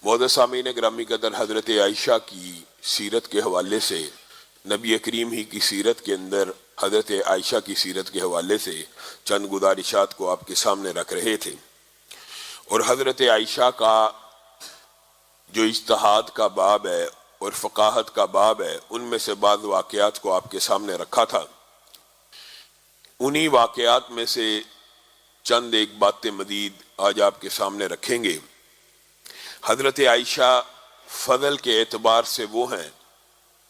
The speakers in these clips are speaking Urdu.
معزز سامعین گرامی قدر، حضرت عائشہ کی سیرت کے حوالے سے نبی کریم ہی کی سیرت کے اندر حضرت عائشہ کی سیرت کے حوالے سے چند گزارشات کو آپ کے سامنے رکھ رہے تھے، اور حضرت عائشہ کا جو اجتہاد کا باب ہے اور فقاہت کا باب ہے، ان میں سے بعض واقعات کو آپ کے سامنے رکھا تھا۔ انہی واقعات میں سے چند ایک باتیں مزید آج آپ کے سامنے رکھیں گے۔ حضرت عائشہ فضل کے اعتبار سے وہ ہیں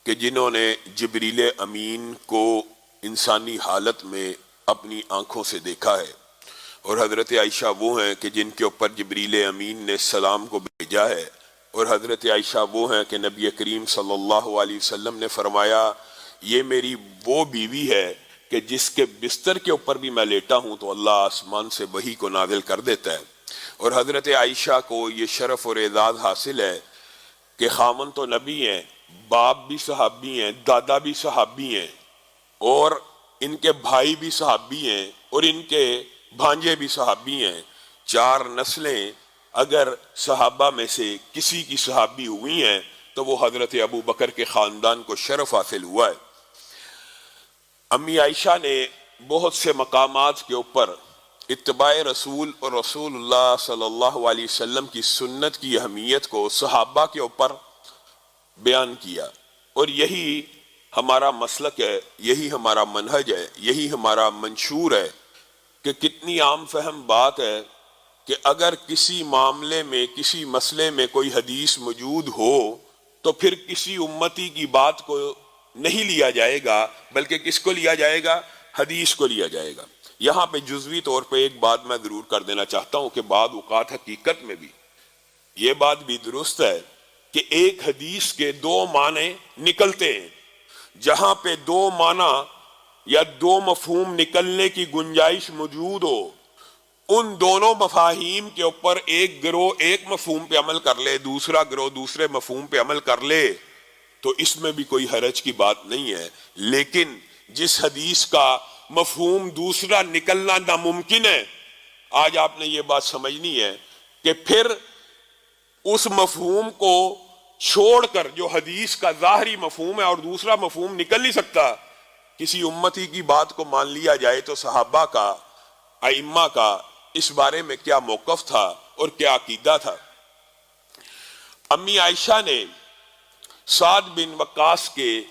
کہ جنہوں نے جبریل امین کو انسانی حالت میں اپنی آنکھوں سے دیکھا ہے، اور حضرت عائشہ وہ ہیں کہ جن کے اوپر جبریل امین نے سلام کو بھیجا ہے، اور حضرت عائشہ وہ ہیں کہ نبی کریم صلی اللہ علیہ وسلم نے فرمایا یہ میری وہ بیوی ہے کہ جس کے بستر کے اوپر بھی میں لیٹا ہوں تو اللہ آسمان سے وحی کو نازل کر دیتا ہے۔ اور حضرت عائشہ کو یہ شرف اور اعزاز حاصل ہے کہ خامن تو نبی ہیں، باپ بھی صحابی ہیں، دادا بھی صحابی ہیں، اور ان کے بھائی بھی صحابی ہیں، اور ان کے بھانجے بھی صحابی ہیں۔ 4 نسلیں اگر صحابہ میں سے کسی کی صحابی ہوئی ہیں تو وہ حضرت ابو بکر کے خاندان کو شرف حاصل ہوا ہے۔ امی عائشہ نے بہت سے مقامات کے اوپر اتباع رسول اور رسول اللہ صلی اللہ علیہ وسلم کی سنت کی اہمیت کو صحابہ کے اوپر بیان کیا، اور یہی ہمارا مسلک ہے، یہی ہمارا منہج ہے، یہی ہمارا منشور ہے کہ کتنی عام فہم بات ہے کہ اگر کسی معاملے میں، کسی مسئلے میں کوئی حدیث موجود ہو تو پھر کسی امتی کی بات کو نہیں لیا جائے گا، بلکہ کس کو لیا جائے گا؟ حدیث کو لیا جائے گا۔ یہاں پہ جزوی طور پہ ایک بات میں ضرور کر دینا چاہتا ہوں کہ بعض اوقات حقیقت میں بھی یہ بات بھی درست ہے کہ ایک حدیث کے 2 معنی نکلتے ہیں۔ جہاں پہ 2 معنی یا 2 مفہوم نکلنے کی گنجائش موجود ہو، ان دونوں مفاہیم کے اوپر ایک گروہ ایک مفہوم پہ عمل کر لے، دوسرا گروہ دوسرے مفہوم پہ عمل کر لے تو اس میں بھی کوئی حرج کی بات نہیں ہے۔ لیکن جس حدیث کا مفہوم دوسرا نکلنا ناممکن ہے، آج آپ نے یہ بات سمجھنی ہے کہ پھر اس مفہوم کو چھوڑ کر جو حدیث کا ظاہری مفہوم ہے اور دوسرا مفہوم نکل نہیں سکتا، کسی امتی کی بات کو مان لیا جائے تو صحابہ کا، ائمہ کا اس بارے میں کیا موقف تھا اور کیا عقیدہ تھا۔ امی عائشہ نے سعد بن وقاص کے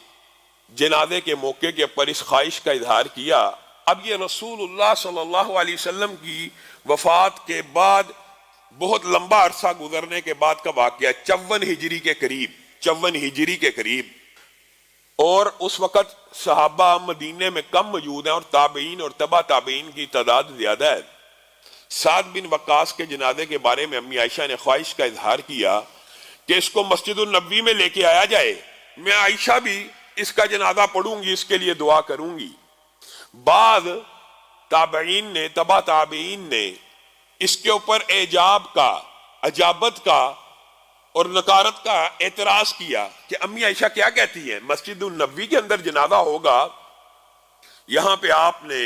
جنازے کے موقع کے اوپر اس خواہش کا اظہار کیا۔ اب یہ رسول اللہ صلی اللہ علیہ وسلم کی وفات کے بعد بہت لمبا عرصہ گزرنے کے بعد کا واقعہ، 54 ہجری کے قریب، اور اس وقت صحابہ مدینے میں کم موجود ہیں اور تابعین اور تبع تابعین کی تعداد زیادہ ہے۔ سعد بن وقاص کے جنازے کے بارے میں امی عائشہ نے خواہش کا اظہار کیا کہ اس کو مسجد النبوی میں لے کے آیا جائے، میں عائشہ بھی اس کا جنازہ پڑھوں گی، اس کے لیے دعا کروں گی۔ بعض تابعین نے، تبع تابعین نے اس کے اوپر اعجاب کا، عجابت کا اور نکارت کا اعتراض کیا کہ امی عائشہ کیا کہتی ہیں، مسجد النبوی کے اندر جنازہ ہوگا۔ یہاں پہ آپ نے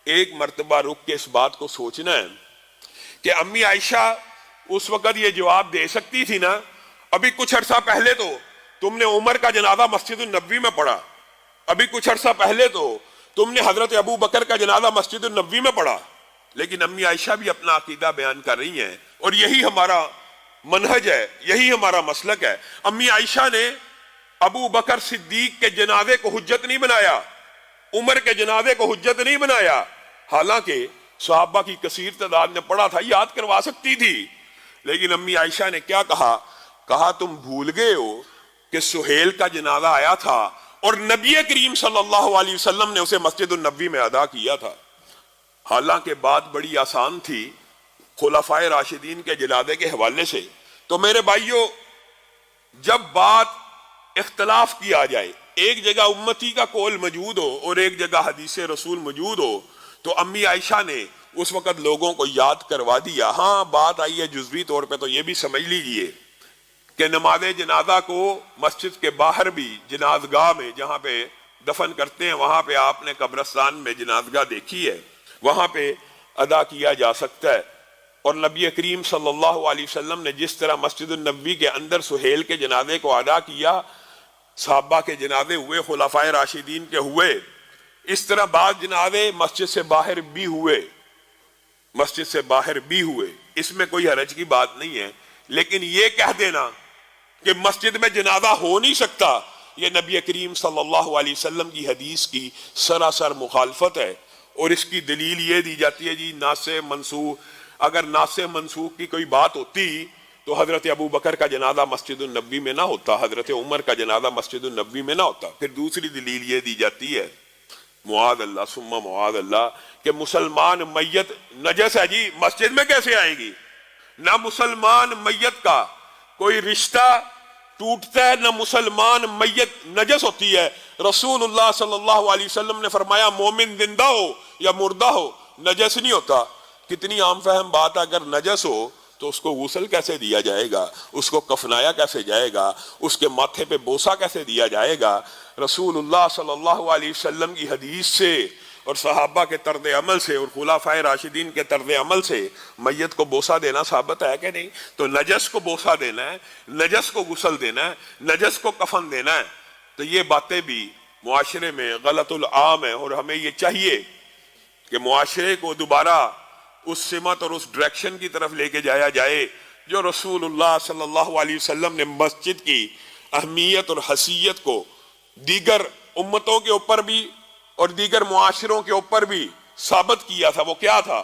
ایک مرتبہ رک کے اس بات کو سوچنا ہے کہ امی عائشہ اس وقت یہ جواب دے سکتی تھی نا، ابھی کچھ عرصہ پہلے تو تم نے عمر کا جنازہ مسجد النبوی میں پڑھا، ابھی کچھ عرصہ پہلے تو تم نے حضرت ابو بکر کا جنازہ مسجد النبوی میں پڑھا۔ لیکن امی عائشہ بھی اپنا عقیدہ بیان کر رہی ہیں، اور یہی ہمارا منہج ہے، یہی ہمارا مسلک ہے۔ امی عائشہ نے ابو بکر صدیق کے جنازے کو حجت نہیں بنایا، عمر کے جنازے کو حجت نہیں بنایا، حالانکہ صحابہ کی کثیر تعداد نے پڑھا تھا، یاد کروا سکتی تھی۔ لیکن امی عائشہ نے کیا کہا تم بھول گئے ہو کہ سہیل کا جنازہ آیا تھا اور نبی کریم صلی اللہ علیہ وسلم نے اسے مسجد النبوی میں ادا کیا تھا۔ حالانکہ بات بڑی آسان تھی خلفائے راشدین کے جنازے کے حوالے سے۔ تو میرے بھائیوں، جب بات اختلاف کی آ جائے، ایک جگہ امتی کا قول موجود ہو اور ایک جگہ حدیث رسول موجود ہو، تو امی عائشہ نے اس وقت لوگوں کو یاد کروا دیا۔ ہاں بات آئی ہے جزوی طور پہ تو یہ بھی سمجھ لیجئے کہ نماز جنازہ کو مسجد کے باہر بھی جنازگاہ میں جہاں پہ دفن کرتے ہیں، وہاں پہ آپ نے قبرستان میں جنازگاہ دیکھی ہے، وہاں پہ ادا کیا جا سکتا ہے۔ اور نبی کریم صلی اللہ علیہ وسلم نے جس طرح مسجد النبوی کے اندر سہیل کے جنازے کو ادا کیا، صحابہ کے جنازے ہوئے، خلفائے راشدین کے ہوئے، اس طرح بعض جنازے مسجد سے باہر بھی ہوئے، مسجد سے باہر بھی ہوئے، اس میں کوئی حرج کی بات نہیں ہے۔ لیکن یہ کہہ دینا کہ مسجد میں جنازہ ہو نہیں سکتا، یہ نبی کریم صلی اللہ علیہ وسلم کی حدیث کی سراسر مخالفت ہے۔ اور اس کی دلیل یہ دی جاتی ہے جی ناسخ منسوخ، اگر ناسخ منسوخ کی کوئی بات ہوتی تو حضرت ابو بکر کا جنازہ مسجد النبوی میں نہ ہوتا، حضرت عمر کا جنازہ مسجد النبوی میں نہ ہوتا۔ پھر دوسری دلیل یہ دی جاتی ہے، معاذ اللہ ثم معاذ اللہ، کہ مسلمان میت نجس ہے جی، مسجد میں کیسے آئے گی؟ نہ مسلمان میت کا کوئی رشتہ ٹوٹتا ہے، نہ مسلمان میت نجس ہوتی ہے۔ رسول اللہ صلی اللہ علیہ وسلم نے فرمایا مومن زندہ ہو یا مردہ ہو نجس نہیں ہوتا۔ کتنی عام فہم بات ہے، اگر نجس ہو تو اس کو غسل کیسے دیا جائے گا، اس کو کفنایا کیسے جائے گا، اس کے ماتھے پہ بوسہ کیسے دیا جائے گا؟ رسول اللہ صلی اللہ علیہ وسلم کی حدیث سے اور صحابہ کے طرز عمل سے اور خلفائے راشدین کے طرز عمل سے میت کو بوسہ دینا ثابت ہے کہ نہیں؟ تو نجس کو بوسہ دینا ہے، نجس کو غسل دینا ہے، نجس کو کفن دینا ہے، تو یہ باتیں بھی معاشرے میں غلط العام ہے۔ اور ہمیں یہ چاہیے کہ معاشرے کو دوبارہ اس سمت اور اس ڈائریکشن کی طرف لے کے جایا جائے جو رسول اللہ صلی اللہ علیہ وسلم نے مسجد کی اہمیت اور حیثیت کو دیگر امتوں کے اوپر بھی اور دیگر معاشروں کے اوپر بھی ثابت کیا تھا۔ وہ کیا تھا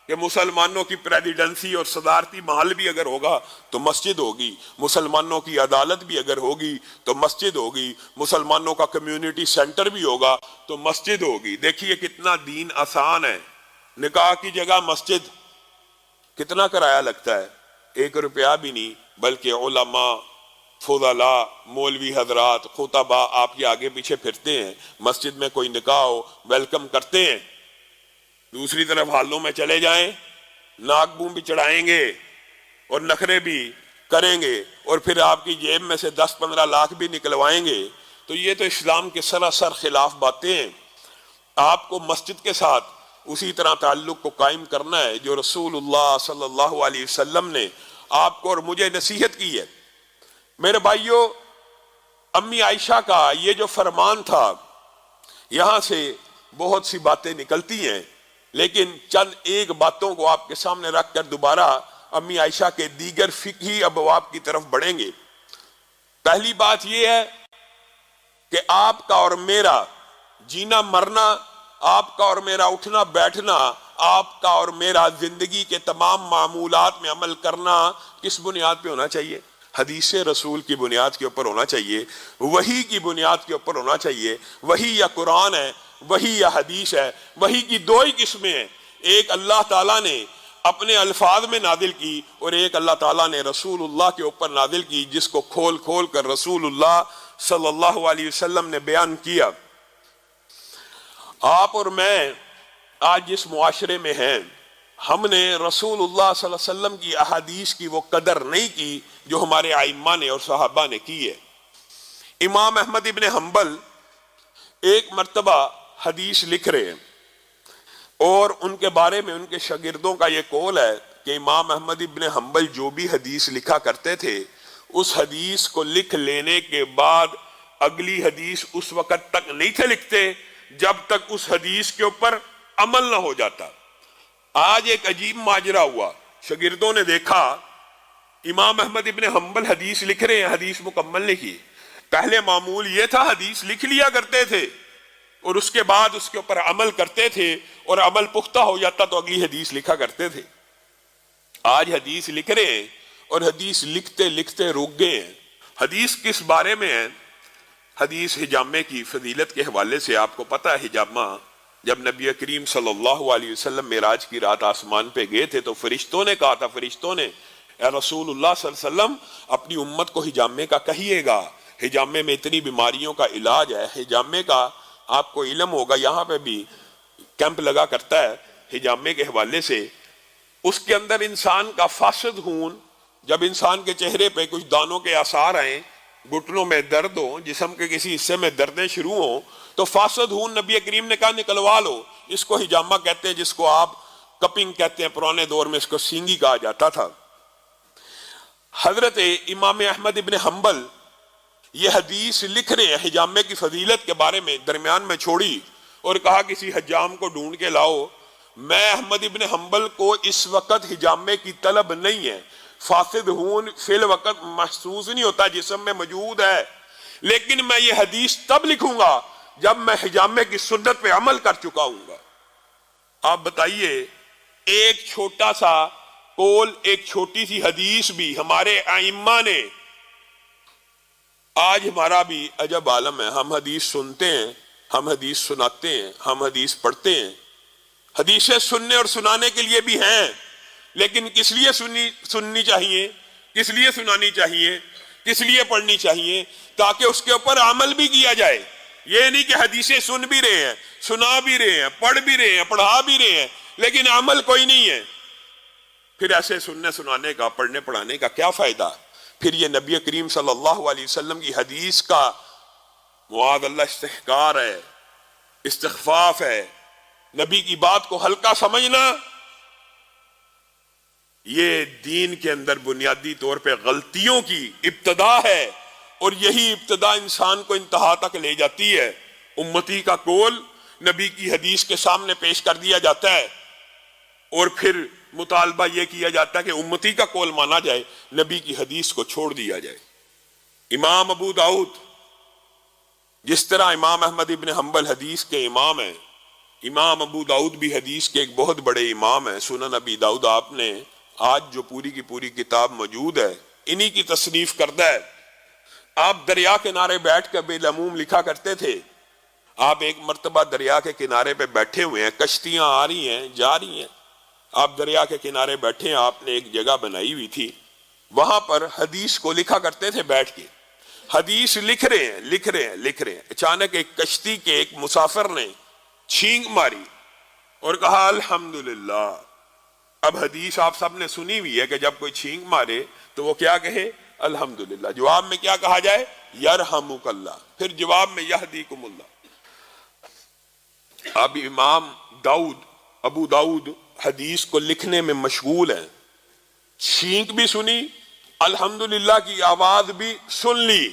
کہ مسلمانوں کی پریزیڈنسی اور صدارتی محل بھی اگر ہوگا تو مسجد ہوگی، مسلمانوں کی عدالت بھی اگر ہوگی تو مسجد ہوگی، مسلمانوں کا کمیونٹی سینٹر بھی ہوگا تو مسجد ہوگی۔ دیکھیے کتنا دین آسان ہے۔ نکاح کی جگہ مسجد، کتنا کرایہ لگتا ہے؟ 1 روپیہ بھی نہیں، بلکہ علماء، فضلاء، مولوی حضرات، خطباء آپ کے آگے پیچھے پھرتے ہیں، مسجد میں کوئی نکاح ہو ویلکم کرتے ہیں۔ دوسری طرف حالوں میں چلے جائیں، ناک بوم بھی چڑھائیں گے اور نخرے بھی کریں گے اور پھر آپ کی جیب میں سے 10-15 لاکھ بھی نکلوائیں گے۔ تو یہ تو اسلام کے سراسر خلاف باتیں ہیں۔ آپ کو مسجد کے ساتھ اسی طرح تعلق کو قائم کرنا ہے جو رسول اللہ صلی اللہ علیہ وسلم نے آپ کو اور مجھے نصیحت کی ہے۔ میرے بھائیوں، امی عائشہ کا یہ جو فرمان تھا، یہاں سے بہت سی باتیں نکلتی ہیں، لیکن چند ایک باتوں کو آپ کے سامنے رکھ کر دوبارہ امی عائشہ کے دیگر فقہی ابواب کی طرف بڑھیں گے۔ پہلی بات یہ ہے کہ آپ کا اور میرا جینا مرنا، آپ کا اور میرا اٹھنا بیٹھنا، آپ کا اور میرا زندگی کے تمام معمولات میں عمل کرنا کس بنیاد پہ ہونا چاہیے؟ حدیث رسول کی بنیاد کے اوپر ہونا چاہیے، وحی کی بنیاد کے اوپر ہونا چاہیے۔ وحی یا قرآن ہے، وحی یا حدیث ہے۔ وحی کی دو ہی قسمیں ہیں، ایک اللہ تعالیٰ نے اپنے الفاظ میں نازل کی اور ایک اللہ تعالیٰ نے رسول اللہ کے اوپر نازل کی، جس کو کھول کھول کر رسول اللہ صلی اللہ علیہ وسلم نے بیان کیا۔ آپ اور میں آج جس معاشرے میں ہیں، ہم نے رسول اللہ صلی اللہ علیہ وسلم کی احادیث کی وہ قدر نہیں کی جو ہمارے ائمہ نے اور صحابہ نے کی ہے۔ امام احمد ابن حنبل ایک مرتبہ حدیث لکھ رہے ہیں اور ان کے بارے میں ان کے شاگردوں کا یہ قول ہے کہ امام احمد ابن حنبل جو بھی حدیث لکھا کرتے تھے، اس حدیث کو لکھ لینے کے بعد اگلی حدیث اس وقت تک نہیں تھے لکھتے جب تک اس حدیث کے اوپر عمل نہ ہو جاتا۔ آج ایک عجیب ماجرا ہوا، شاگردوں نے دیکھا امام احمد ابن حنبل حدیث لکھ رہے ہیں، حدیث مکمل لکھی۔ پہلے معمول یہ تھا حدیث لکھ لیا کرتے تھے اور اس کے بعد اس کے اوپر عمل کرتے تھے، اور عمل پختہ ہو جاتا تو اگلی حدیث لکھا کرتے تھے۔ آج حدیث لکھ رہے ہیں اور حدیث لکھتے لکھتے رک گئے ہیں۔ حدیث کس بارے میں ہے؟ حدیث حجامے کی فضیلت کے حوالے سے آپ کو پتہ ہے، حجامہ جب نبی کریم صلی اللہ علیہ وسلم معراج کی رات آسمان پہ گئے تھے تو فرشتوں نے کہا تھا، فرشتوں نے اے رسول اللہ صلی اللہ علیہ وسلم اپنی امت کو حجامے کا کہیے گا، حجامے میں اتنی بیماریوں کا علاج ہے، حجامے کا آپ کو علم ہوگا، یہاں پہ بھی کیمپ لگا کرتا ہے حجامے کے حوالے سے۔ اس کے اندر انسان کا فاسد خون، جب انسان کے چہرے پہ کچھ دانوں کے آثار آئیں، گھٹنوں میں درد ہو، جسم کے کسی حصے میں دردیں شروع ہوں، تو فاسد خون نبی کریم نے کہا نکلوا لو، اس کو حجامہ کہتے ہیں، جس کو آپ کپنگ کہتے ہیں، پرانے دور میں اس کو سینگی کہا جاتا تھا۔ حضرت امام احمد ابن حنبل یہ حدیث لکھ رہے ہیں حجامے کی فضیلت کے بارے میں، درمیان میں چھوڑی اور کہا کسی حجام کو ڈھونڈ کے لاؤ۔ میں احمد ابن حنبل کو اس وقت حجامے کی طلب نہیں ہے، فاسد ہون فی الوقت محسوس نہیں ہوتا، جسم میں موجود ہے، لیکن میں یہ حدیث تب لکھوں گا جب میں حجامے کی سنت پہ عمل کر چکا ہوں گا۔ آپ بتائیے، ایک چھوٹا سا قول، ایک چھوٹی سی حدیث بھی ہمارے ائمہ نے، آج ہمارا بھی عجب عالم ہے، ہم حدیث سنتے ہیں، ہم حدیث سناتے ہیں، ہم حدیث پڑھتے ہیں، حدیثیں سننے اور سنانے کے لیے بھی ہیں، لیکن کس لیے سننی چاہیے، کس لیے سنانی چاہیے، کس لیے پڑھنی چاہیے؟ تاکہ اس کے اوپر عمل بھی کیا جائے۔ یہ نہیں کہ حدیثیں سن بھی رہے ہیں، سنا بھی رہے ہیں، پڑھ بھی رہے ہیں، پڑھا بھی رہے ہیں، لیکن عمل کوئی نہیں ہے، پھر ایسے سننے سنانے کا، پڑھنے پڑھانے کا کیا فائدہ؟ پھر یہ نبی کریم صلی اللہ علیہ وسلم کی حدیث کا معاذ اللہ استحقار ہے، استخفاف ہے، نبی کی بات کو ہلکا سمجھنا، یہ دین کے اندر بنیادی طور پہ غلطیوں کی ابتدا ہے، اور یہی ابتدا انسان کو انتہا تک لے جاتی ہے۔ امتی کا قول نبی کی حدیث کے سامنے پیش کر دیا جاتا ہے، اور پھر مطالبہ یہ کیا جاتا ہے کہ امتی کا قول مانا جائے، نبی کی حدیث کو چھوڑ دیا جائے۔ امام ابو داؤد، جس طرح امام احمد ابن حنبل حدیث کے امام ہیں، امام ابو داؤد بھی حدیث کے ایک بہت بڑے امام ہیں۔ سنن ابی داؤد آپ نے آج جو پوری کی پوری کتاب موجود ہے، انہی کی تصنیف کردہ ہے۔ آپ دریا کنارے بیٹھ کر بالعموم لکھا کرتے تھے۔ آپ ایک مرتبہ دریا کے کنارے پہ بیٹھے ہوئے ہیں، کشتیاں آ رہی ہیں، جا رہی ہیں، آپ دریا کے کنارے بیٹھے ہیں، آپ نے ایک جگہ بنائی ہوئی تھی، وہاں پر حدیث کو لکھا کرتے تھے بیٹھ کے۔ حدیث لکھ رہے ہیں، اچانک ایک کشتی کے ایک مسافر نے چھینک ماری اور کہا الحمدللہ۔ اب حدیث آپ سب نے سنی ہوئی ہے کہ جب کوئی چھینک مارے تو وہ کیا کہے؟ الحمدللہ۔ جواب میں کیا کہا جائے؟ یرحمک اللہ۔ پھر جواب میں یہدیکم اللہ۔ اب امام ابو داؤد حدیث کو لکھنے میں مشغول ہیں، چھینک بھی سنی، الحمدللہ کی آواز بھی سن لی،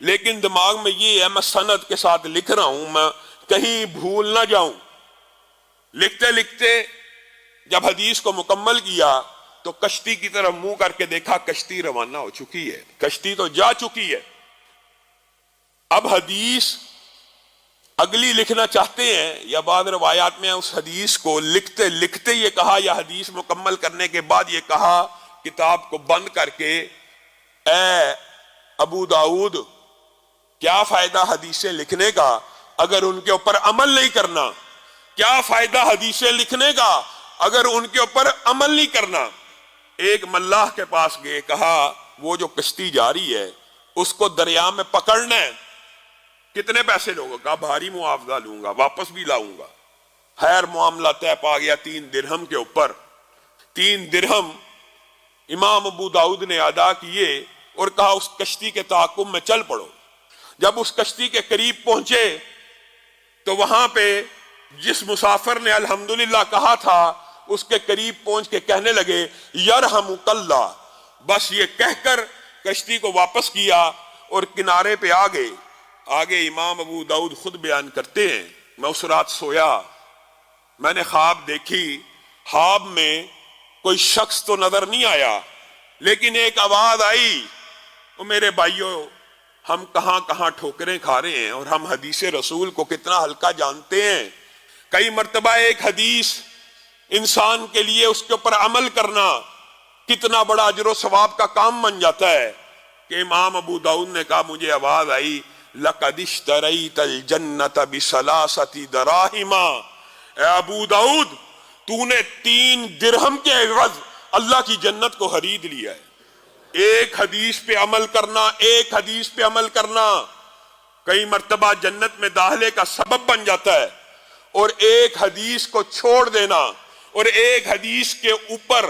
لیکن دماغ میں یہ ہے میں سند کے ساتھ لکھ رہا ہوں، میں کہیں بھول نہ جاؤں۔ لکھتے لکھتے جب حدیث کو مکمل کیا تو کشتی کی طرف منہ کر کے دیکھا، کشتی روانہ ہو چکی ہے، کشتی تو جا چکی ہے۔ اب حدیث اگلی لکھنا چاہتے ہیں، یا بعض روایات میں اس حدیث کو لکھتے لکھتے یہ کہا، یا حدیث مکمل کرنے کے بعد یہ کہا کتاب کو بند کر کے، اے ابو داؤد، کیا فائدہ حدیثیں لکھنے کا اگر ان کے اوپر عمل نہیں کرنا؟ کیا فائدہ حدیثیں لکھنے کا اگر ان کے اوپر عمل نہیں کرنا؟ ایک ملاح کے پاس گئے، کہا وہ جو کشتی جا رہی ہے اس کو دریا میں پکڑنا ہے، کتنے پیسے لوگے؟ کہا بھاری معاوضہ لوں گا، واپس بھی لاؤں گا۔ خیر معاملہ طے پا گیا 3 درہم کے اوپر۔ 3 درہم امام ابو داؤد نے ادا کیے اور کہا اس کشتی کے تعاقب میں چل پڑو۔ جب اس کشتی کے قریب پہنچے تو وہاں پہ جس مسافر نے الحمدللہ کہا تھا اس کے قریب پہنچ کے کہنے لگے یرحمک اللہ۔ بس یہ کہہ کر کشتی کو واپس کیا اور کنارے پہ آ گئے۔ آگے امام ابو داؤد خود بیان کرتے ہیں، میں اس رات سویا، میں نے خواب دیکھی، خواب میں کوئی شخص تو نظر نہیں آیا، لیکن ایک آواز آئی، او میرے بھائیوں، ہم کہاں کہاں ٹھوکریں کھا رہے ہیں اور ہم حدیث رسول کو کتنا ہلکا جانتے ہیں۔ کئی مرتبہ ایک حدیث انسان کے لیے اس کے اوپر عمل کرنا کتنا بڑا اجر و ثواب کا کام بن جاتا ہے کہ امام ابو داؤد نے کہا مجھے آواز آئی لَقَدِ اشْتَرَيْتَ الْجَنَّةَ بِثَلَاثَةِ دَرَاهِمَا، اے ابو داؤد تو نے 3 درہم کے عوض اللہ کی جنت کو خرید لیا ہے۔ ایک حدیث پہ عمل کرنا، ایک حدیث پہ عمل کرنا کئی مرتبہ جنت میں داخلے کا سبب بن جاتا ہے، اور ایک حدیث کو چھوڑ دینا اور ایک حدیث کے اوپر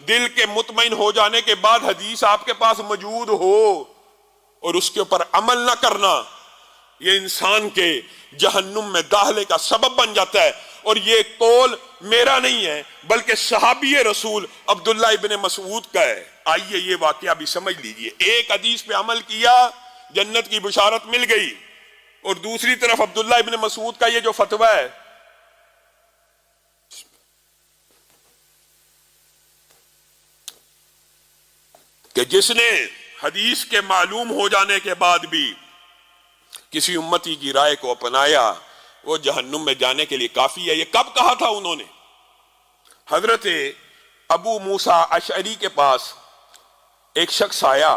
دل کے مطمئن ہو جانے کے بعد حدیث آپ کے پاس موجود ہو اور اس کے اوپر عمل نہ کرنا، یہ انسان کے جہنم میں داخلے کا سبب بن جاتا ہے۔ اور یہ قول میرا نہیں ہے بلکہ صحابی رسول عبداللہ ابن مسعود کا ہے۔ آئیے یہ واقعہ بھی سمجھ لیجئے، ایک حدیث پہ عمل کیا، جنت کی بشارت مل گئی، اور دوسری طرف عبداللہ ابن مسعود کا یہ جو فتویٰ ہے، کہ جس نے حدیث کے معلوم ہو جانے کے بعد بھی کسی امتی کی رائے کو اپنایا وہ جہنم میں جانے کے لیے کافی ہے۔ یہ کب کہا تھا انہوں نے؟ حضرت ابو موسیٰ اشعری کے پاس ایک شخص آیا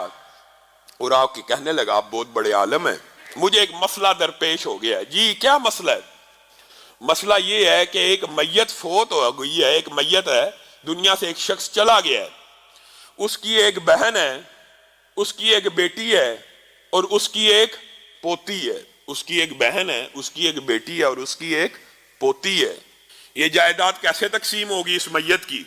اور آ کے کہنے لگا، آپ بہت بڑے عالم ہیں، مجھے ایک مسئلہ درپیش ہو گیا ہے۔ جی کیا مسئلہ ہے؟ مسئلہ یہ ہے کہ ایک میت فوت ہو گئی ہے، ایک میت ہے، دنیا سے ایک شخص چلا گیا ہے، اس کی ایک بہن ہے، اس کی ایک بیٹی ہے اور اس کی ایک پوتی ہے۔ اس کی ایک بہن ہے، اس کی ایک بیٹی ہے اور اس کی ایک پوتی ہے۔ یہ جائیداد کیسے تقسیم ہوگی اس میت کی؟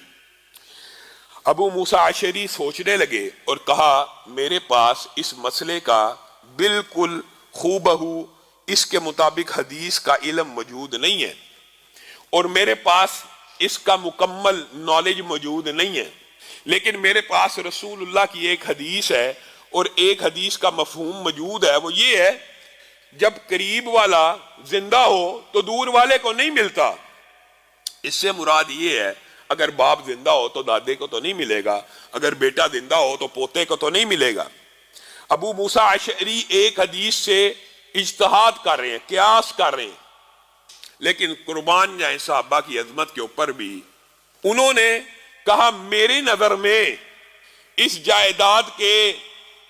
ابو موسیٰ اشعری سوچنے لگے اور کہا، میرے پاس اس مسئلے کا بالکل ہو بہو اس کے مطابق حدیث کا علم موجود نہیں ہے اور میرے پاس اس کا مکمل نالج موجود نہیں ہے، لیکن میرے پاس رسول اللہ کی ایک حدیث ہے اور ایک حدیث کا مفہوم موجود ہے، وہ یہ ہے جب قریب والا زندہ ہو تو دور والے کو نہیں ملتا۔ اس سے مراد یہ ہے اگر باپ زندہ ہو تو دادے کو تو نہیں ملے گا، اگر بیٹا زندہ ہو تو پوتے کو تو نہیں ملے گا۔ ابو موسیٰ اشعری ایک حدیث سے اجتہاد کر رہے ہیں، قیاس کر رہے ہیں، لیکن قربان جائیں صحابہ کی عظمت کے اوپر بھی انہوں نے کہا، میری نظر میں اس جائیداد کے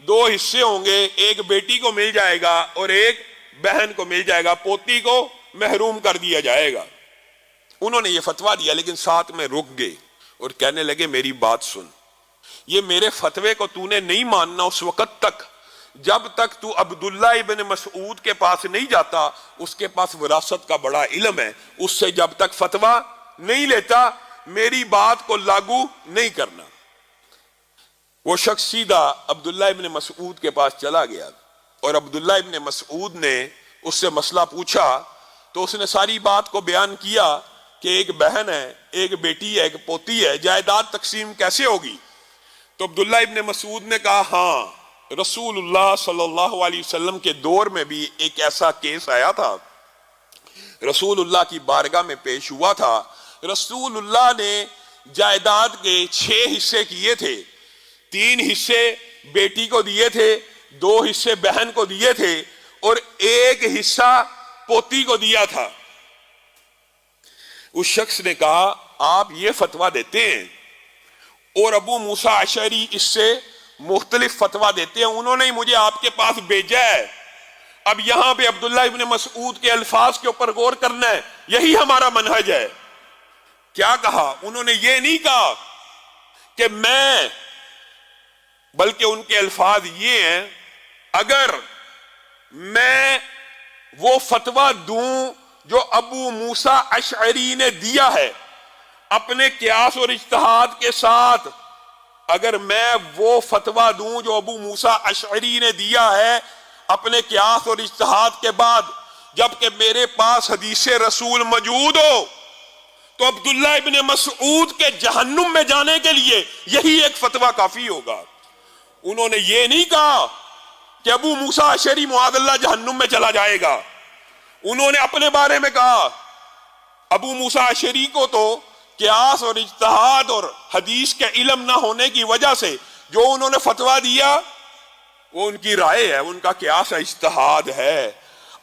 دو حصے ہوں گے، ایک بیٹی کو مل جائے گا اور ایک بہن کو مل جائے گا، پوتی کو محروم کر دیا جائے گا۔ انہوں نے یہ فتویٰ دیا لیکن ساتھ میں رک گئے اور کہنے لگے، میری بات سن، یہ میرے فتوے کو تو نے نہیں ماننا اس وقت تک جب تک تو عبداللہ ابن مسعود کے پاس نہیں جاتا، اس کے پاس وراثت کا بڑا علم ہے، اس سے جب تک فتویٰ نہیں لیتا میری بات کو لاگو نہیں کرنا۔ وہ شخص سیدھا عبداللہ ابن مسعود کے پاس چلا گیا اور عبداللہ ابن مسعود نے اس سے مسئلہ پوچھا تو اس نے ساری بات کو بیان کیا کہ ایک بہن ہے، ایک بیٹی ہے، ایک پوتی ہے، جائیداد تقسیم کیسے ہوگی؟ تو عبداللہ ابن مسعود نے کہا، ہاں، رسول اللہ صلی اللہ علیہ وسلم کے دور میں بھی ایک ایسا کیس آیا تھا، رسول اللہ کی بارگاہ میں پیش ہوا تھا، رسول اللہ نے جائیداد کے 6 حصے کیے تھے، 3 حصے بیٹی کو دیے تھے، 2 حصے بہن کو دیے تھے اور 1 حصہ پوتی کو دیا تھا۔ اس شخص نے کہا، آپ یہ فتویٰ دیتے ہیں اور ابو موسیٰ اشعری اس سے مختلف فتویٰ دیتے ہیں، انہوں نے مجھے آپ کے پاس بھیجا ہے، اب یہاں پہ عبداللہ ابن مسعود کے الفاظ کے اوپر غور کرنا ہے، یہی ہمارا منہج ہے۔ کیا کہا؟ انہوں نے یہ نہیں کہا کہ میں، بلکہ ان کے الفاظ یہ ہیں، اگر میں وہ فتویٰ دوں جو ابو موسیٰ اشعری نے دیا ہے اپنے قیاس اور اجتہاد کے ساتھ، اگر میں وہ فتویٰ دوں جو ابو موسیٰ اشعری نے دیا ہے اپنے قیاس اور اجتہاد کے بعد، جبکہ میرے پاس حدیث رسول موجود ہو، تو عبداللہ ابن مسعود کے جہنم میں جانے کے لیے یہی ایک فتویٰ کافی ہوگا۔ انہوں نے یہ نہیں کہا کہ ابو موسیٰ اشعری معاذ اللہ جہنم میں چلا جائے گا، انہوں نے اپنے بارے میں کہا ابو موسیٰ اشعری کو تو قیاس اور اجتہاد اور حدیث کے علم نہ ہونے کی وجہ سے جو انہوں نے فتویٰ دیا وہ ان کی رائے ہے، ان کا قیاس اجتہاد ہے۔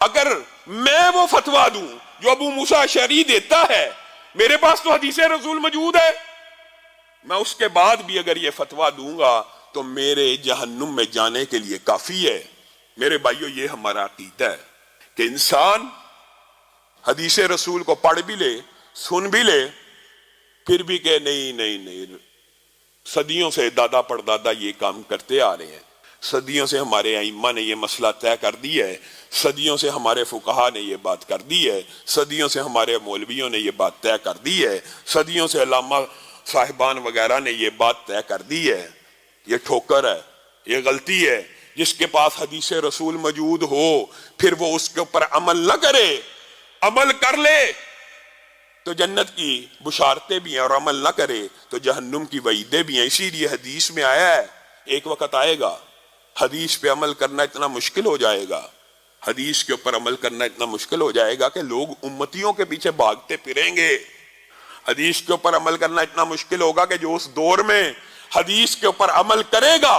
اگر میں وہ فتویٰ دوں جو ابو موسیٰ اشعری دیتا ہے، میرے پاس تو حدیث رسول موجود ہے، میں اس کے بعد بھی اگر یہ فتویٰ دوں گا تو میرے جہنم میں جانے کے لیے کافی ہے۔ میرے بھائیو، یہ ہمارا عقیدہ ہے کہ انسان حدیث رسول کو پڑھ بھی لے، سن بھی لے، پھر بھی کہ نہیں، صدیوں سے دادا پردادا یہ کام کرتے آ رہے ہیں، صدیوں سے ہمارے ائمہ نے یہ مسئلہ طے کر دی ہے، صدیوں سے ہمارے فقہا نے یہ بات کر دی ہے، صدیوں سے ہمارے مولویوں نے یہ بات طے کر دی ہے، صدیوں سے علامہ صاحبان وغیرہ نے یہ بات طے کر دی ہے۔ یہ ٹھوکر ہے، یہ غلطی ہے۔ جس کے پاس حدیث رسول موجود ہو پھر وہ اس کے اوپر عمل نہ کرے، عمل کر لے تو جنت کی بشارتیں بھی ہیں، اور عمل نہ کرے تو جہنم کی وعیدیں بھی ہیں۔ اسی لیے حدیث میں آیا ہے ایک وقت آئے گا حدیث پہ عمل کرنا اتنا مشکل ہو جائے گا، حدیث کے اوپر عمل کرنا اتنا مشکل ہو جائے گا کہ لوگ امتیوں کے پیچھے بھاگتے پھریں گے۔ حدیث کے اوپر عمل کرنا اتنا مشکل ہوگا کہ جو اس دور میں حدیث کے اوپر عمل کرے گا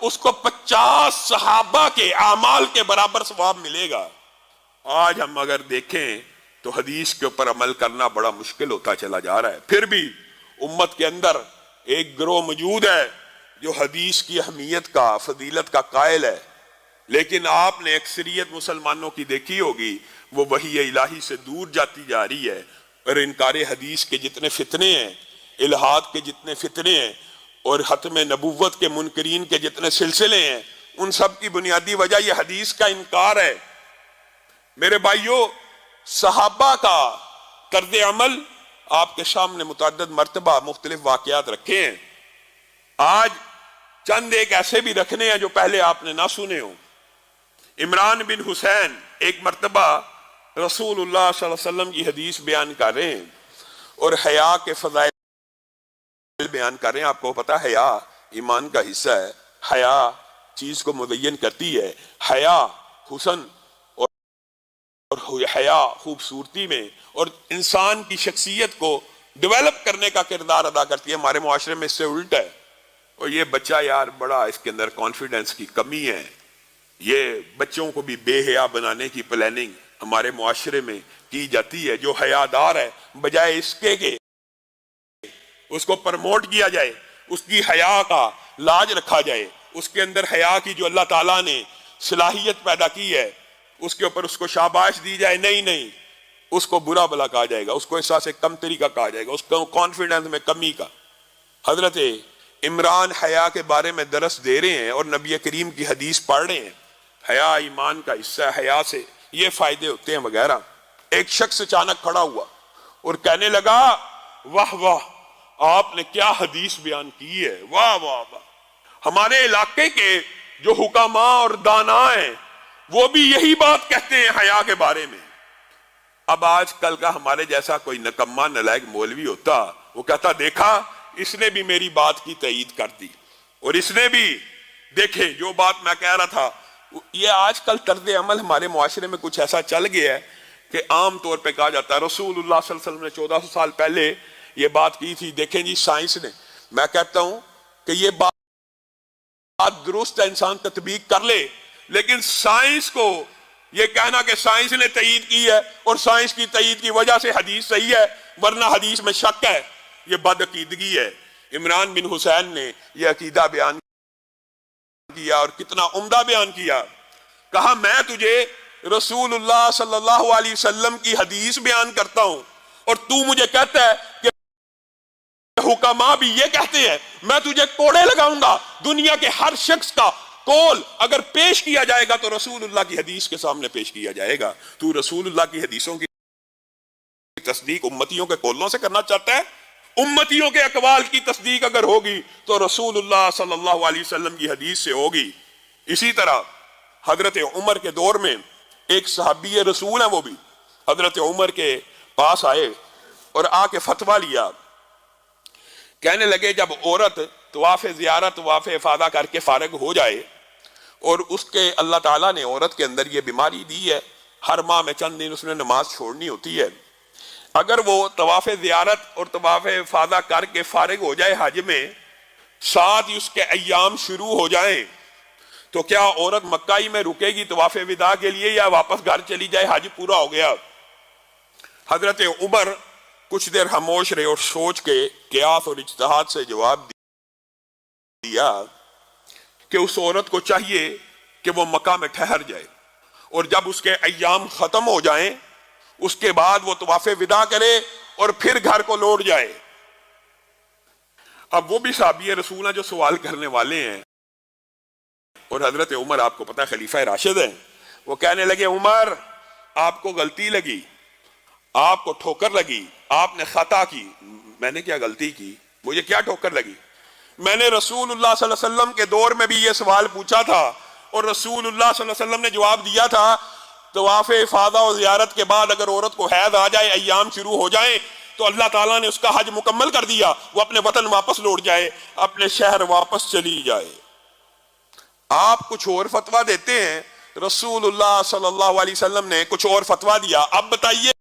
اس کو 50 صحابہ کے اعمال کے برابر ثواب ملے گا۔ آج ہم اگر دیکھیں تو حدیث کے اوپر عمل کرنا بڑا مشکل ہوتا چلا جا رہا ہے۔ پھر بھی امت کے اندر ایک گروہ موجود ہے جو حدیث کی اہمیت کا، فضیلت کا قائل ہے، لیکن آپ نے اکثریت مسلمانوں کی دیکھی ہوگی وہ وحی الہی سے دور جاتی جا رہی ہے، اور انکار حدیث کے جتنے فتنے ہیں، الہاد کے جتنے فتنے ہیں، اور ختم نبوت کے منکرین کے جتنے سلسلے ہیں، ان سب کی بنیادی وجہ یہ حدیث کا انکار ہے۔ میرے بھائیوں، صحابہ کا طرز عمل آپ کے سامنے متعدد مرتبہ مختلف واقعات رکھے ہیں، آج چند ایک ایسے بھی رکھنے ہیں جو پہلے آپ نے نہ سنے ہوں۔ عمران بن حسین ایک مرتبہ رسول اللہ صلی اللہ علیہ وسلم کی حدیث بیان کر رہے ہیں اور حیا کے فضائل بیان کر رہے ہیں۔ آپ کو پتا ہے حیا ایمان کا حصہ ہے، حیا چیز کو مزین کرتی ہے، حیا حسن اور حیا خوبصورتی میں اور انسان کی شخصیت کو ڈیولپ کرنے کا کردار ادا کرتی ہے۔ ہمارے معاشرے میں اس سے الٹ ہے، اور یہ بچہ یار بڑا اس کے اندر کانفیڈنس کی کمی ہے، یہ بچوں کو بھی بے حیا بنانے کی پلاننگ ہمارے معاشرے میں کی جاتی ہے۔ جو حیادار ہے بجائے اس کے کہ اس کو پرموٹ کیا جائے، اس کی حیا کا لاج رکھا جائے، اس کے اندر حیا کی جو اللہ تعالیٰ نے صلاحیت پیدا کی ہے اس کے اوپر اس کو شاباش دی جائے، نہیں، اس کو برا بلا کہا جائے گا، اس کو احساس کمتری کا کہا جائے گا، اس کو کانفیڈنس میں کمی کا۔ حضرت عمران حیا کے بارے میں درس دے رہے ہیں اور نبی کریم کی حدیث پڑھ رہے ہیں، حیا ایمان کا حصہ ہے، حیا سے یہ فائدے ہوتے ہیں وغیرہ۔ ایک شخص اچانک کھڑا ہوا اور کہنے لگا واہ واہ، آپ نے کیا حدیث بیان کی ہے، واہ واہ واہ، ہمارے علاقے کے جو حکماء اور دانا ہیں وہ بھی یہی بات کہتے ہیں حیا کے بارے میں۔ اب آج کل کا ہمارے جیسا کوئی نکما نالائق مولوی ہوتا، وہ کہتا دیکھا اس نے بھی میری بات کی تائید کر دی، اور اس نے بھی دیکھے جو بات میں کہہ رہا تھا۔ یہ آج کل طرز عمل ہمارے معاشرے میں کچھ ایسا چل گیا ہے کہ عام طور پہ کہا جاتا ہے رسول اللہ صلی اللہ علیہ وسلم نے 1400 سال پہلے یہ بات کی تھی، دیکھیں جی سائنس نے۔ میں کہتا ہوں کہ یہ بات درست ہے، انسان تطبیق کر لے، لیکن سائنس کو یہ کہنا کہ سائنس نے تائید کی ہے اور سائنس کی تائید کی وجہ سے حدیث صحیح ہے ورنہ حدیث میں شک ہے، یہ بد عقیدگی ہے۔ عمران بن حسین نے یہ عقیدہ بیان کیا اور کتنا عمدہ بیان کیا، کہا میں تجھے رسول اللہ صلی اللہ علیہ وسلم کی حدیث بیان کرتا ہوں اور تو مجھے کہتا ہے کہ حکماء بھی یہ کہتے ہیں، میں تجھے کوڑے لگاؤں گا۔ دنیا کے ہر شخص کا قول اگر پیش کیا جائے گا تو رسول اللہ کی حدیث کے سامنے پیش کیا جائے گا۔ تو رسول اللہ کی حدیثوں کی تصدیق امتیوں کے قولوں سے کرنا چاہتا ہے؟ امتیوں کے اقوال کی تصدیق اگر ہوگی تو رسول اللہ صلی اللہ علیہ وسلم کی حدیث سے ہوگی۔ اسی طرح حضرت عمر کے دور میں ایک صحابی رسول ہیں، وہ بھی حضرت عمر کے پاس آئے اور آ کے فتویٰ لیا، کہنے لگے جب عورت طواف زیارت طواف افاضہ کر کے فارغ ہو جائے اور اس کے اللہ تعالیٰ نے عورت کے اندر یہ بیماری دی ہے، ہر ماہ میں چند دن اس نے نماز چھوڑنی ہوتی ہے، اگر وہ طواف زیارت اور طواف افاضہ کر کے فارغ ہو جائے حج میں، ساتھ ہی اس کے ایام شروع ہو جائیں، تو کیا عورت مکہ ہی میں رکے گی طواف وداع کے لیے یا واپس گھر چلی جائے، حج پورا ہو گیا؟ حضرت عمر کچھ دیر خاموش رہے اور سوچ کے قیاس اور اجتہاد سے جواب دیا کہ اس عورت کو چاہیے کہ وہ مکہ میں ٹھہر جائے اور جب اس کے ایام ختم ہو جائیں اس کے بعد وہ طواف وداع کرے اور پھر گھر کو لوٹ جائے۔ اب وہ بھی صحابی رسول ہیں جو سوال کرنے والے ہیں، اور حضرت عمر آپ کو پتہ خلیفہ راشد ہیں، وہ کہنے لگے عمر آپ کو غلطی لگی، آپ کو ٹھوکر لگی، آپ نے خطا کی۔ میں نے کیا غلطی کی؟ مجھے کیا ٹھوکر لگی؟ میں نے رسول اللہ صلی اللہ علیہ وسلم کے دور میں بھی یہ سوال پوچھا تھا اور رسول اللہ صلی اللہ علیہ وسلم نے جواب دیا تھا طواف افاضہ و زیارت کے بعد اگر عورت کو حیض آ جائے، ایام شروع ہو جائیں تو اللہ تعالیٰ نے اس کا حج مکمل کر دیا، وہ اپنے وطن واپس لوٹ جائے، اپنے شہر واپس چلی جائے۔ آپ کچھ اور فتویٰ دیتے ہیں، رسول اللہ صلی اللہ علیہ وسلم نے کچھ اور فتویٰ دیا، اب بتائیے۔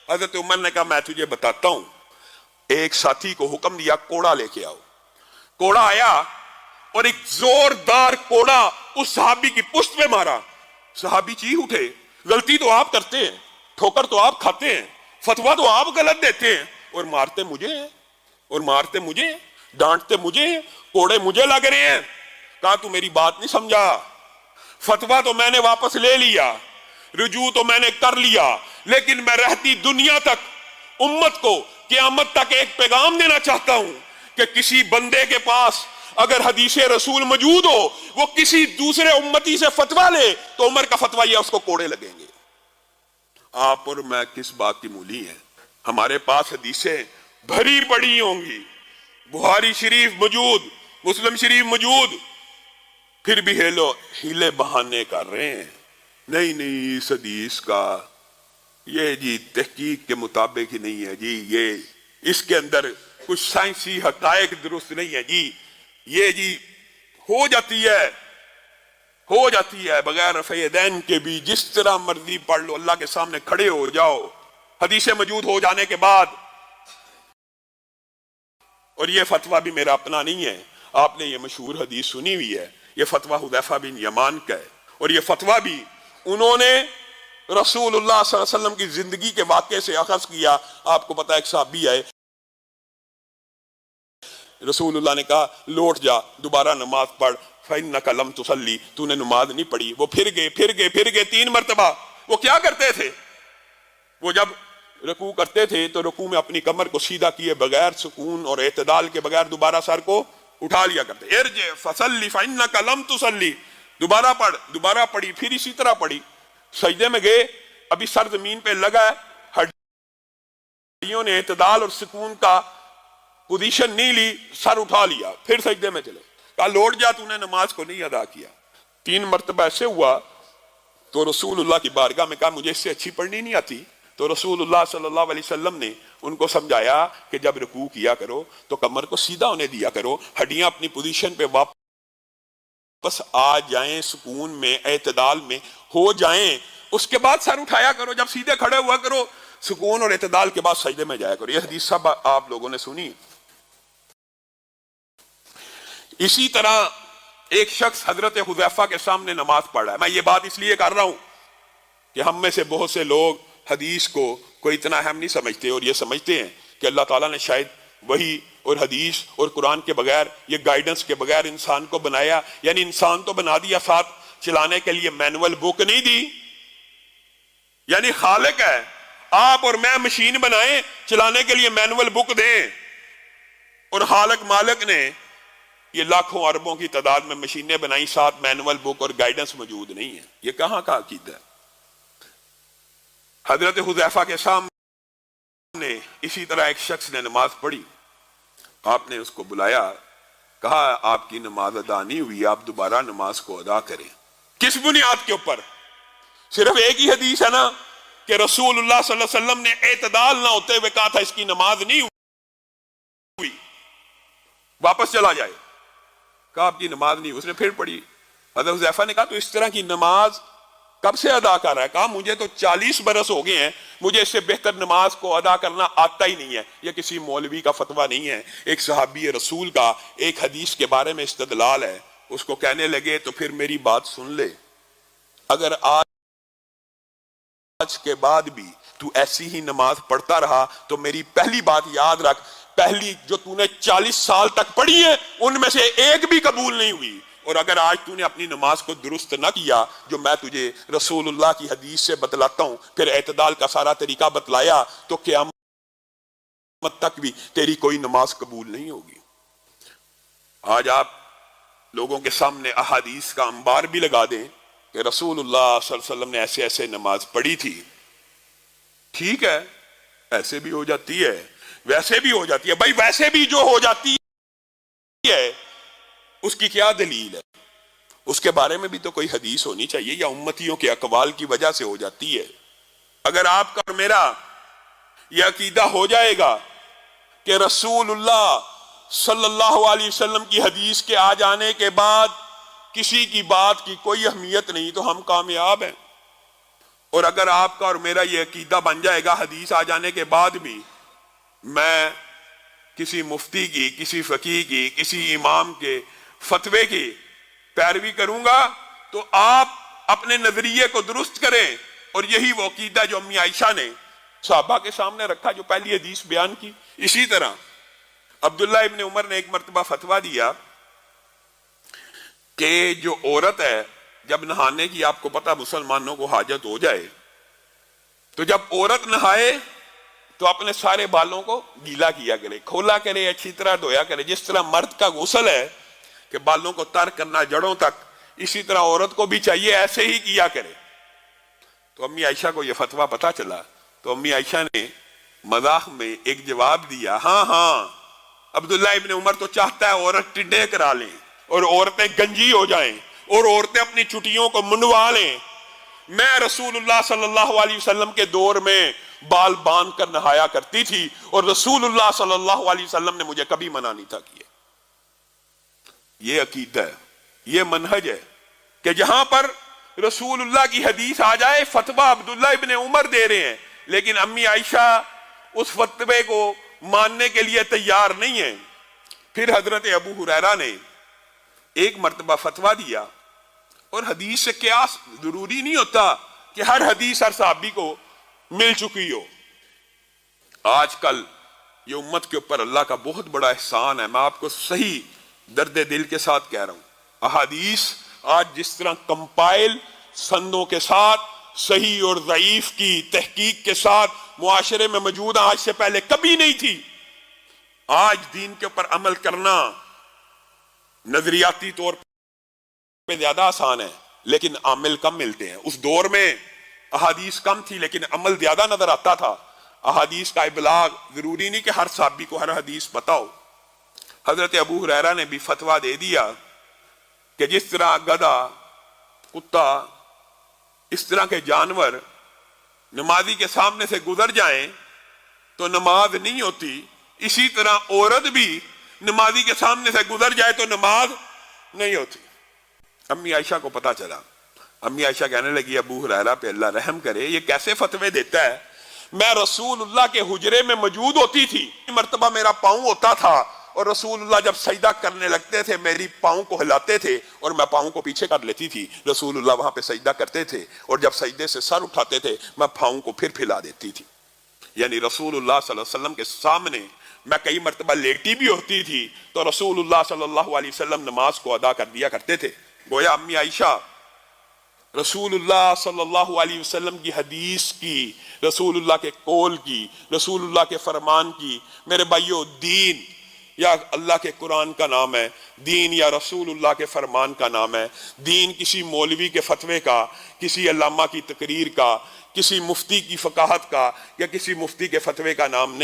حضرت عمر نے کہا میں تجھے بتاتا ہوں۔ ایک ساتھی کو حکم دیا کوڑا لے کے آؤ۔ کوڑا آیا اور ایک زوردار کوڑا اس صحابی کی پشت پہ مارا۔ صحابی چیخ اٹھے، غلطی تو آپ کرتے ہیں، ٹھوکر تو آپ کھاتے ہیں، فتویٰ تو آپ غلط دیتے ہیں، اور مارتے مجھے ہیں، اور مارتے مجھے ہیں، ڈانٹتے مجھے ہیں، کوڑے مجھے لگ رہے ہیں۔ کہا تو میری بات نہیں سمجھا، فتویٰ تو میں نے واپس لے لیا، رجوع تو میں نے کر لیا، لیکن میں رہتی دنیا تک امت کو قیامت تک ایک پیغام دینا چاہتا ہوں کہ کسی بندے کے پاس اگر حدیث رسول موجود ہو، وہ کسی دوسرے امتی سے فتویٰ لے تو عمر کا فتویٰ یہ اس کو کوڑے لگیں گے۔ آپ اور میں کس بات کی مولی ہیں؟ ہمارے پاس حدیثیں بھری پڑی ہوں گی، بخاری شریف موجود، مسلم شریف موجود، پھر بھی ہیلے بہانے کر رہے ہیں۔ نہیں اس حدیث کا یہ جی تحقیق کے مطابق ہی نہیں ہے جی، یہ اس کے اندر کچھ سائنسی حقائق درست نہیں ہے جی، یہ جی ہو جاتی ہے بغیر رفع یدین کے بھی، جس طرح مرضی پڑھ لو، اللہ کے سامنے کھڑے ہو جاؤ حدیثیں موجود ہو جانے کے بعد۔ اور یہ فتویٰ بھی میرا اپنا نہیں ہے، آپ نے یہ مشہور حدیث سنی ہوئی ہے، یہ فتویٰ حذیفہ بن یمان کا ہے، اور یہ فتویٰ بھی انہوں نے رسول اللہ صلی اللہ علیہ وسلم کی زندگی کے واقعے سے اخذ کیا۔ آپ کو پتا ایک صحابی آئے، رسول اللہ نے کہا لوٹ جا، دوبارہ نماز پڑھ، فَإِنَّكَ لَمْ تُصَلِّ، تو نے نماز نہیں پڑھی۔ وہ پھر گئے 3 مرتبہ۔ وہ کیا کرتے تھے؟ وہ جب رکوع کرتے تھے تو رکوع میں اپنی کمر کو سیدھا کیے بغیر سکون اور اعتدال کے بغیر دوبارہ سر کو اٹھا لیا کرتے، ارجع فصلی فإنک لم تصلی، دوبارہ پڑھی، پھر اسی طرح پڑھی۔ سجدے میں گئے، ابھی سر زمین پہ لگا ہے، ہڈیوں نے اعتدال اور سکون کا پوزیشن نہیں لی، سر اٹھا لیا، پھر سجدے میں چلے، کہا لوٹ جا، تو نے نماز کو نہیں ادا کیا۔ 3 مرتبہ ایسے ہوا تو رسول اللہ کی بارگاہ میں کہا مجھے اس سے اچھی پڑھنی نہیں آتی۔ تو رسول اللہ صلی اللہ علیہ وسلم نے ان کو سمجھایا کہ جب رکوع کیا کرو تو کمر کو سیدھا ہونے دیا کرو، ہڈیاں اپنی پوزیشن پہ واپس آ جائیں، سکون میں اعتدال میں ہو جائیں، اس کے بعد سر اٹھایا کرو، جب سیدھے کھڑے ہوا کرو سکون اور اعتدال کے بعد سجدے میں جایا کرو۔ یہ حدیث سب آپ لوگوں نے سنی۔ اسی طرح ایک شخص حضرت حذیفہ کے سامنے نماز پڑھ رہا ہے۔ میں یہ بات اس لیے کر رہا ہوں کہ ہم میں سے بہت سے لوگ حدیث کو کوئی اتنا اہم نہیں سمجھتے، اور یہ سمجھتے ہیں کہ اللہ تعالیٰ نے شاید وحی اور حدیث اور قرآن کے بغیر، یہ گائیڈنس کے بغیر انسان کو بنایا، یعنی انسان تو بنا دیا، ساتھ چلانے کے لیے مینول بک نہیں دی۔ یعنی خالق ہے، آپ اور میں مشین بنائیں، چلانے کے لیے مینول بک دیں، اور خالق مالک نے یہ لاکھوں اربوں کی تعداد میں مشینیں بنائی، ساتھ مینول بک اور گائیڈنس موجود نہیں ہے۔ یہ کہاں کا عقیدہ ہے؟ حضرت حذیفہ کے سامنے اسی طرح ایک شخص نے نماز پڑھی، آپ نے اس کو بلایا، کہا آپ کی نماز ادا نہیں ہوئی، آپ دوبارہ نماز کو ادا کریں۔ کس بنیاد کے اوپر؟ صرف ایک ہی حدیث ہے نا کہ رسول اللہ صلی اللہ علیہ وسلم نے اعتدال نہ ہوتے ہوئے کہا تھا اس کی نماز نہیں ہوئی، واپس چلا جائے۔ کہا آپ کی نماز نہیں، اس نے پھر پڑھی۔ حضرت حذیفہ نے کہا تو اس طرح کی نماز کب سے ادا کر رہا ہے؟ کہا مجھے تو 40 برس ہو گئے ہیں، مجھے اس سے بہتر نماز کو ادا کرنا آتا ہی نہیں ہے۔ یہ کسی مولوی کا فتویٰ نہیں ہے، ایک صحابی رسول کا ایک حدیث کے بارے میں استدلال ہے۔ اس کو کہنے لگے تو پھر میری بات سن لے، اگر آج کے بعد بھی تو ایسی ہی نماز پڑھتا رہا تو میری پہلی بات یاد رکھ، پہلی جو تو نے 40 سال تک پڑھی ہے ان میں سے ایک بھی قبول نہیں ہوئی۔ اور اگر آج تو نے اپنی نماز کو درست نہ کیا جو میں تجھے رسول اللہ کی حدیث سے بتلاتا ہوں، پھر اعتدال کا سارا طریقہ بتلایا، تو قیامت تک بھی تیری کوئی نماز قبول نہیں ہوگی۔ آج آپ لوگوں کے سامنے احادیث کا انبار بھی لگا دیں کہ رسول اللہ صلی اللہ علیہ وسلم نے ایسے ایسے نماز پڑھی تھی، ٹھیک ہے، ایسے بھی ہو جاتی ہے، ویسے بھی ہو جاتی ہے۔ بھائی ویسے بھی جو ہو جاتی ہے اس کی کیا دلیل ہے؟ اس کے بارے میں بھی تو کوئی حدیث ہونی چاہیے، یا امتیوں کے اقوال کی وجہ سے ہو جاتی ہے؟ اگر آپ کا اور میرا یہ عقیدہ ہو جائے گا کہ رسول اللہ صلی اللہ علیہ وسلم کی حدیث کے آ جانے کے بعد کسی کی بات کی کوئی اہمیت نہیں، تو ہم کامیاب ہیں۔ اور اگر آپ کا اور میرا یہ عقیدہ بن جائے گا حدیث آ جانے کے بعد بھی میں کسی مفتی کی، کسی فقیہ کی، کسی امام کے فتوے کی پیروی کروں گا، تو آپ اپنے نظریے کو درست کریں۔ اور یہی وہ عقیدہ جو امی عائشہ نے صحابہ کے سامنے رکھا، جو پہلی حدیث بیان کی۔ اسی طرح عبداللہ ابن عمر نے ایک مرتبہ فتویٰ دیا کہ جو عورت ہے جب نہانے کی، آپ کو پتہ مسلمانوں کو حاجت ہو جائے تو جب عورت نہائے تو اپنے سارے بالوں کو گیلا کیا کرے، کھولا کرے، اچھی طرح دھویا کرے۔ جس طرح مرد کا غسل ہے کہ بالوں کو تر کرنا جڑوں تک، اسی طرح عورت کو بھی چاہیے ایسے ہی کیا کرے۔ تو امی عائشہ کو یہ فتویٰ پتا چلا تو امی عائشہ نے مذاق میں ایک جواب دیا، ہاں ہاں عبداللہ ابن عمر تو چاہتا ہے عورت ٹڈے کرا لیں اور عورتیں گنجی ہو جائیں اور عورتیں اپنی چٹیوں کو منڈوا لیں۔ میں رسول اللہ صلی اللہ علیہ وسلم کے دور میں بال باندھ کر نہایا کرتی تھی اور رسول اللہ صلی اللہ علیہ وسلم نے مجھے کبھی منع نہیں تھا کیا۔ یہ عقیدہ ہے، یہ منہج ہے کہ جہاں پر رسول اللہ کی حدیث آ جائے فتویٰ عبداللہ ابن عمر دے رہے ہیں، لیکن امی عائشہ اس فتوے کو ماننے کے لیے تیار نہیں ہیں۔ پھر حضرت ابو ہریرہ نے ایک مرتبہ فتویٰ دیا، اور حدیث سے قیاس ضروری نہیں ہوتا کہ ہر حدیث ہر صحابی کو مل چکی ہو۔ آج کل یہ امت کے اوپر اللہ کا بہت بڑا احسان ہے، میں آپ کو صحیح درد دل کے ساتھ کہہ رہا ہوں، احادیث آج جس طرح کمپائل سندوں کے ساتھ صحیح اور ضعیف کی تحقیق کے ساتھ معاشرے میں موجود ہیں، آج سے پہلے کبھی نہیں تھی۔ آج دین کے اوپر عمل کرنا نظریاتی طور پہ زیادہ آسان ہے، لیکن عامل کم ملتے ہیں۔ اس دور میں احادیث کم تھی لیکن عمل زیادہ نظر آتا تھا۔ احادیث کا ابلاغ ضروری نہیں کہ ہر صحابی کو ہر حدیث پتہ ہو۔ حضرت ابو ہریرہ نے بھی فتویٰ دے دیا کہ جس طرح گدھا، کتا، اس طرح کے جانور نمازی کے سامنے سے گزر جائیں تو نماز نہیں ہوتی، اسی طرح عورت بھی نمازی کے سامنے سے گزر جائے تو نماز نہیں ہوتی۔ امی عائشہ کو پتا چلا، امی عائشہ کہنے لگی ابو ہریرہ پہ اللہ رحم کرے، یہ کیسے فتوے دیتا ہے؟ میں رسول اللہ کے حجرے میں موجود ہوتی تھی، مرتبہ میرا پاؤں ہوتا تھا اور رسول اللہ جب سجدہ کرنے لگتے تھے میری پاؤں کو ہلاتے تھے اور میں پاؤں کو پیچھے کر لیتی تھی۔ رسول اللہ وہاں پہ سجدہ کرتے تھے اور جب سجدے سے سر اٹھاتے تھے میں پاؤں کو پھر پھیلا دیتی تھی۔ یعنی رسول اللہ صلی اللہ علیہ وسلم کے سامنے میں کئی مرتبہ لیٹی بھی ہوتی تھی تو رسول اللہ صلی اللہ علیہ وسلم نماز کو ادا کر دیا کرتے تھے۔ گویا امی عائشہ رسول اللہ صلی اللہ علیہ وسلم کی حدیث کی، رسول اللہ کے قول کی، رسول اللہ کے فرمان کی۔ میرے بھائیو، دین یا اللہ کے قرآن کا نام ہے، دین یا رسول اللہ کے فرمان کا نام ہے۔ دین کسی مولوی کے فتوے کا، کسی علامہ کی تقریر کا، کسی مفتی کی فقاہت کا یا کسی مفتی کے فتوے کا نام نہیں۔